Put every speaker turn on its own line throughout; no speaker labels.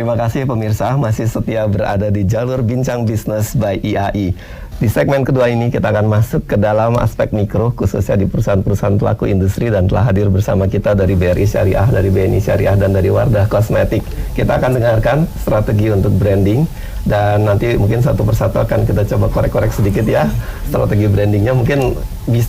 Terima kasih pemirsa masih setia berada di jalur Bincang Bisnis by IAI. Di segmen kedua ini kita akan masuk ke dalam aspek mikro khususnya di perusahaan-perusahaan pelaku industri dan telah hadir bersama kita dari BRI Syariah, dari BNI Syariah dan dari Wardah Kosmetik. Kita akan dengarkan strategi untuk branding dan nanti mungkin satu persatu akan kita coba korek-korek sedikit ya strategi brandingnya. Mungkin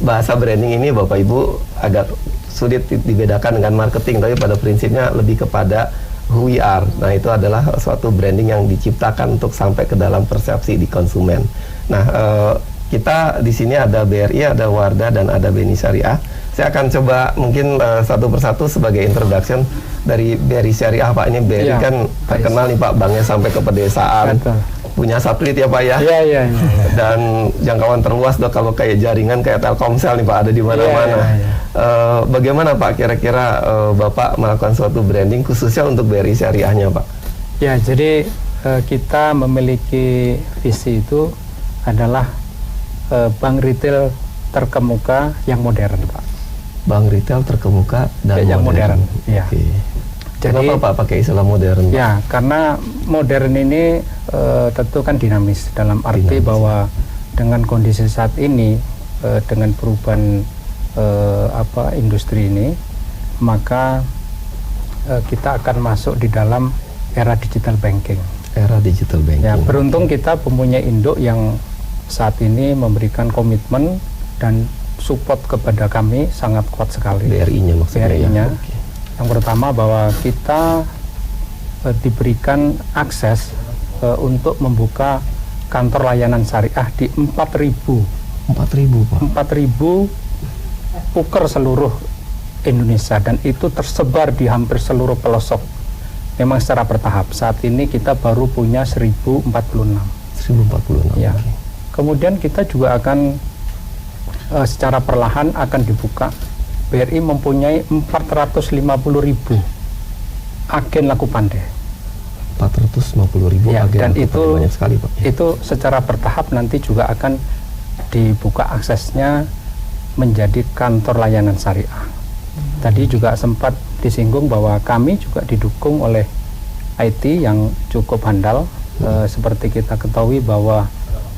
bahasa branding ini Bapak Ibu agak sulit dibedakan dengan marketing, tapi pada prinsipnya lebih kepada who we are. Nah, itu adalah suatu branding yang diciptakan untuk sampai ke dalam persepsi di konsumen. Nah, kita di sini ada BRI, ada Wardah, dan ada BNI Syariah. Saya akan coba mungkin satu persatu sebagai introduction dari BRI Syariah, Pak. Ini BRI ya, kan terkenal nih Pak, banknya sampai ke pedesaan. Betul. Punya satelit ya Pak ya? Iya. Dan jangkauan terluas dong kalau kayak jaringan kayak Telkomsel nih Pak, ada di mana-mana. Ya. Bagaimana Pak kira-kira Bapak melakukan suatu branding khususnya untuk BRI Syariahnya Pak?
Ya, jadi kita memiliki visi itu adalah bank retail terkemuka yang modern Pak.
Bank retail terkemuka dan
yang modern. Ya.
Okay. Jadi, kenapa Pak pakai istilah modern?
Ya, karena modern ini tentu kan dinamis dalam arti bahwa dengan kondisi saat ini dengan perubahan industri ini, maka kita akan masuk di dalam era digital banking.
Era digital banking.
Ya, beruntung kita mempunyai induk yang saat ini memberikan komitmen dan support kepada kami sangat kuat sekali.
BRI-nya maksudnya.
BRI-nya.
Ya? Okay.
Yang pertama bahwa kita diberikan akses untuk membuka kantor layanan syariah di 4.000
Pak.
4.000 puker seluruh Indonesia, dan itu tersebar di hampir seluruh pelosok. Memang secara bertahap. Saat ini kita baru punya 1046.
1046.
Ya.
Okay.
Kemudian kita juga akan secara perlahan akan dibuka. BRI mempunyai 450.000 agen laku pandai.
450.000
ya,
agen
dan
laku pandai, banyak sekali Pak.
Itu secara bertahap nanti juga akan dibuka aksesnya menjadi kantor layanan syariah. Tadi juga sempat disinggung bahwa kami juga didukung oleh IT yang cukup handal. Seperti kita ketahui bahwa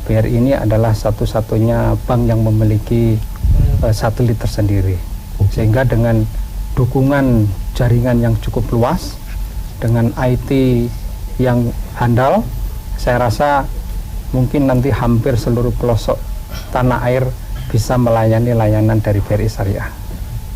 BRI ini adalah satu-satunya bank yang memiliki satelit tersendiri. Sehingga dengan dukungan jaringan yang cukup luas, dengan IT yang handal, saya rasa mungkin nanti hampir seluruh pelosok tanah air bisa melayani layanan dari BRI Syariah.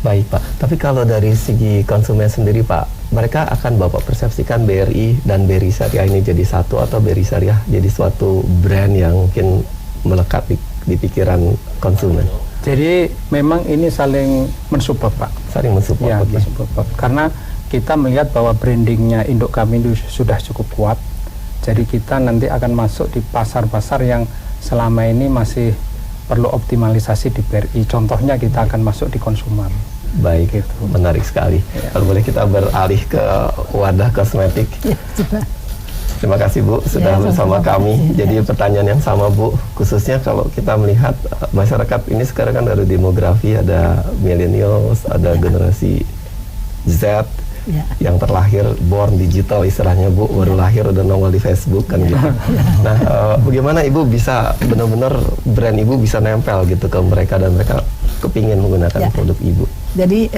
Baik Pak, tapi kalau dari segi konsumen sendiri Pak, mereka akan Bapak persepsikan BRI dan BRI Syariah ini jadi satu, atau BRI Syariah jadi suatu brand yang mungkin melekat di pikiran konsumen?
Jadi memang ini saling mensupport Pak.
Saling mensupport.
Ya, mensupport. Karena kita melihat bahwa brandingnya induk kami itu sudah cukup kuat. Jadi kita nanti akan masuk di pasar-pasar yang selama ini masih perlu optimalisasi di BRI. Contohnya kita akan masuk di konsumer.
Baik,
gitu.
Menarik sekali. Ya. Kalau boleh kita beralih ke Wardah Kosmetik.
Ya, coba.
Terima kasih Bu sudah bersama kami. Jadi pertanyaan yang sama Bu, khususnya kalau kita melihat masyarakat ini sekarang kan ada demografi, ada millennials, ada generasi Z yang terlahir born digital istilahnya Bu, baru lahir udah nongol di Facebook kan gitu. Nah, bagaimana Ibu bisa benar-benar brand Ibu bisa nempel gitu ke mereka dan mereka kepingin menggunakan produk Ibu?
Jadi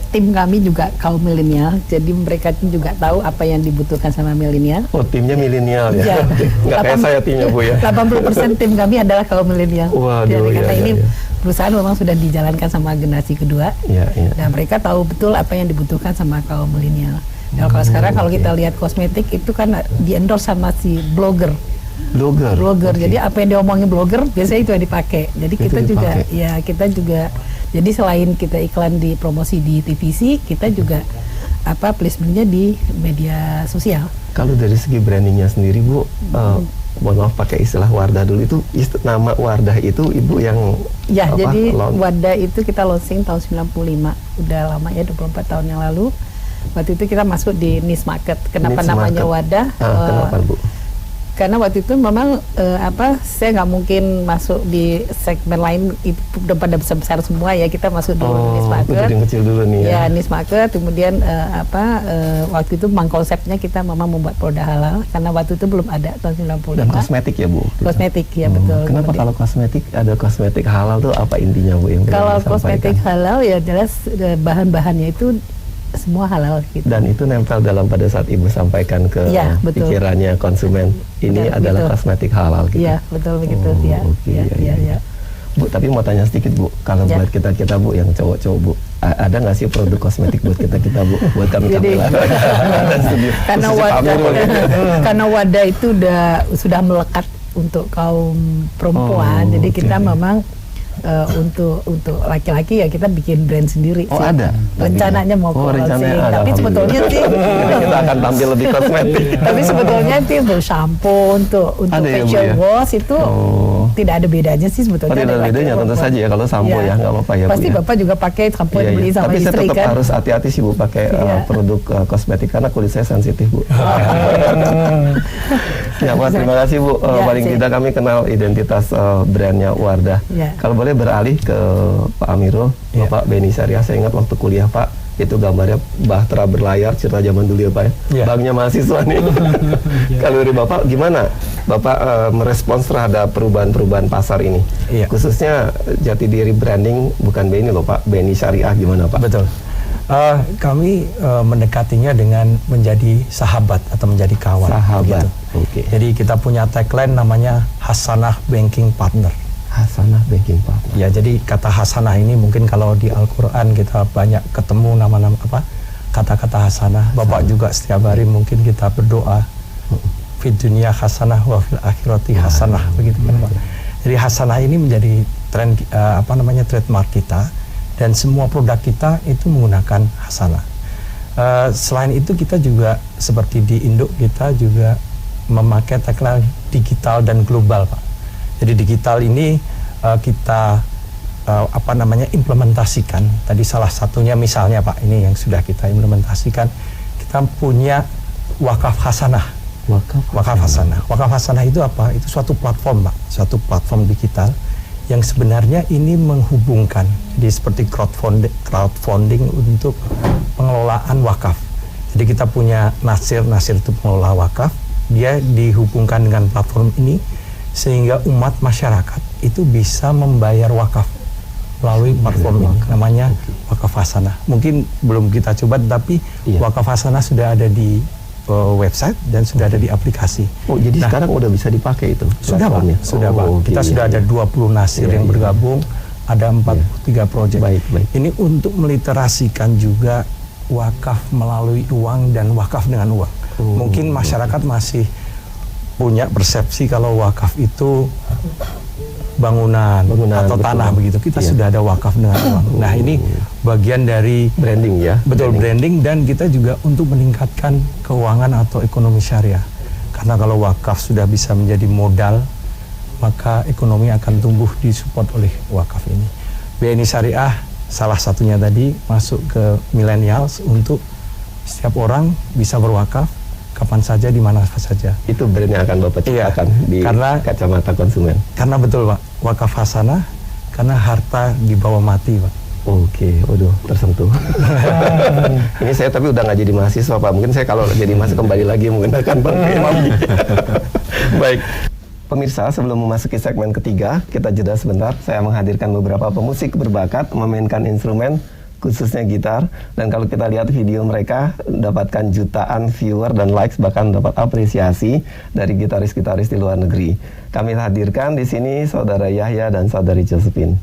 tim kami juga kaum milenial, jadi mereka juga tahu apa yang dibutuhkan sama milenial.
Oh, timnya milenial ya? Nggak kayak saya timnya Bu ya?
80% tim kami adalah kaum milenial.
Waduh,
karena ini perusahaan memang sudah dijalankan sama generasi kedua, dan mereka tahu betul apa yang dibutuhkan sama kaum milenial. Nah, kalau sekarang kalau kita lihat kosmetik itu kan di-endorse sama si blogger. Jadi apa yang diomongin blogger biasanya itu yang dipakai. Jadi kita juga jadi selain kita iklan di promosi di TVC, kita juga placementnya di media sosial.
Kalau dari segi brandingnya sendiri Bu, mohon maaf pakai istilah Wardah dulu, itu nama Wardah itu Ibu yang
jadi Wardah itu kita launching tahun 95, udah lama ya, 24 tahun yang lalu. Waktu itu kita masuk di niche market. Kenapa namanya Wardah?
Kenapa Bu?
Karena waktu itu memang saya nggak mungkin masuk di segmen lain itu udah pada besar-besar semua ya, kita masuk dulu niche market.
Yang kecil dulu nih ya.
Ya niche market, kemudian waktu itu memang konsepnya kita memang membuat produk halal karena waktu itu belum ada tahun 95.
Dan kosmetik ya Bu?
Kosmetik ya betul.
Kenapa kalau kosmetik ada kosmetik halal tuh apa intinya Bu? Yang
kalau kosmetik halal ya jelas bahan-bahannya itu semua halal gitu.
Dan itu nempel dalam pada saat Ibu sampaikan ke pikirannya konsumen. Ini adalah kosmetik halal gitu.
Iya, betul begitu ya.
Ya. Bu, tapi mau tanya sedikit Bu, kalau buat kita Bu yang cowok-cowok Bu, ada nggak sih produk kosmetik buat kita Bu, buat kami
karena wadah itu sudah melekat untuk kaum perempuan, jadi kita memang untuk laki-laki ya kita bikin brand sendiri sih.
Ada?
Rencananya mau launching, tapi sebetulnya sih
kita akan tampil lebih kosmetik.
Tapi sebetulnya sih untuk shampoo, untuk facial wash itu tidak ada bedanya sih sebetulnya.
Tidak ada bedanya tentu saja ya kalau shampoo ya nggak apa-apa ya.
Pasti Bapak juga pakai shampoo yang beli sama
tapi
istri kan.
Tapi saya tetap harus hati-hati sih Bu pakai produk kosmetik karena kulit saya sensitif Bu. Ya Pak, terima kasih Bu. Paling tidak kami kenal identitas brandnya Wardah. Kalau boleh beralih ke Pak Amirul, Bapak Beni Syariah. Saya ingat waktu kuliah Pak, itu gambarnya Bahtera berlayar, cerita zaman dulu ya Pak ya. Banknya mahasiswa nih. Kalau dari Bapak gimana? Bapak merespons terhadap perubahan-perubahan pasar ini. Khususnya jati diri branding bukan Beni loh Pak, Beni Syariah gimana Pak?
Betul. Kami mendekatinya dengan menjadi sahabat atau menjadi kawan.
Sahabat.
Gitu. Jadi kita punya tagline namanya Hasanah Banking Partner.
Hasanah Banking Partner.
Ya, jadi kata hasanah ini mungkin kalau di Al-Quran kita banyak ketemu nama-nama kata-kata hasanah. Bapak juga setiap hari mungkin kita berdoa fid dunya hasanah wa fil akhirati hasanah begitu kan Pak. Jadi hasanah ini menjadi tren trademark kita dan semua produk kita itu menggunakan hasanah. Selain itu kita juga seperti di Indo kita juga memakai tagline digital dan global Pak. Jadi digital ini kita implementasikan. Tadi salah satunya misalnya Pak, ini yang sudah kita implementasikan, kita punya wakaf hasanah. Wakaf hasanah. Wakaf hasanah itu apa? Itu suatu platform Pak, suatu platform digital yang sebenarnya ini menghubungkan. Jadi seperti crowdfunding untuk pengelolaan wakaf. Jadi kita punya Nasir itu pengelola wakaf, dia dihubungkan dengan platform ini sehingga umat masyarakat itu bisa membayar wakaf melalui platform ini, namanya Wakaf Hasanah. Mungkin belum kita coba, tapi Wakaf Hasanah sudah ada di website dan sudah ada di aplikasi.
Oh, jadi sekarang udah bisa dipakai itu?
Sudah Pak, sudah Pak. Kita sudah ada 20 Nasir yang bergabung, ada 43 proyek.
Baik.
Ini untuk meliterasikan juga wakaf melalui uang dan wakaf dengan uang. Mungkin masyarakat masih punya persepsi kalau wakaf itu bangunan atau tanah begitu. Kita sudah ada wakaf dengan uang. Nah, ini bagian dari
branding ya.
Betul, branding, dan kita juga untuk meningkatkan keuangan atau ekonomi syariah. Karena kalau wakaf sudah bisa menjadi modal, maka ekonomi akan tumbuh disupport oleh wakaf ini. BNI Syariah salah satunya tadi masuk ke millennials untuk setiap orang bisa berwakaf kapan saja, di mana saja.
Itu brand yang akan Bapak ciptakan di kacamata konsumen.
Karena betul Pak, wakaf hasanah, karena harta dibawa mati Pak.
Oke, waduh, tersentuh. Ini saya tapi udah nggak jadi mahasiswa Pak. Mungkin saya kalau jadi mahasiswa kembali lagi menggunakan Bank BNI. Baik. Pemirsa, sebelum memasuki segmen ketiga, kita jeda sebentar. Saya menghadirkan beberapa pemusik berbakat memainkan instrumen, khususnya gitar, dan kalau kita lihat video mereka dapatkan jutaan viewer dan likes, bahkan dapat apresiasi dari gitaris-gitaris di luar negeri. Kami hadirkan di sini Saudara Yahya dan Saudari Josephine.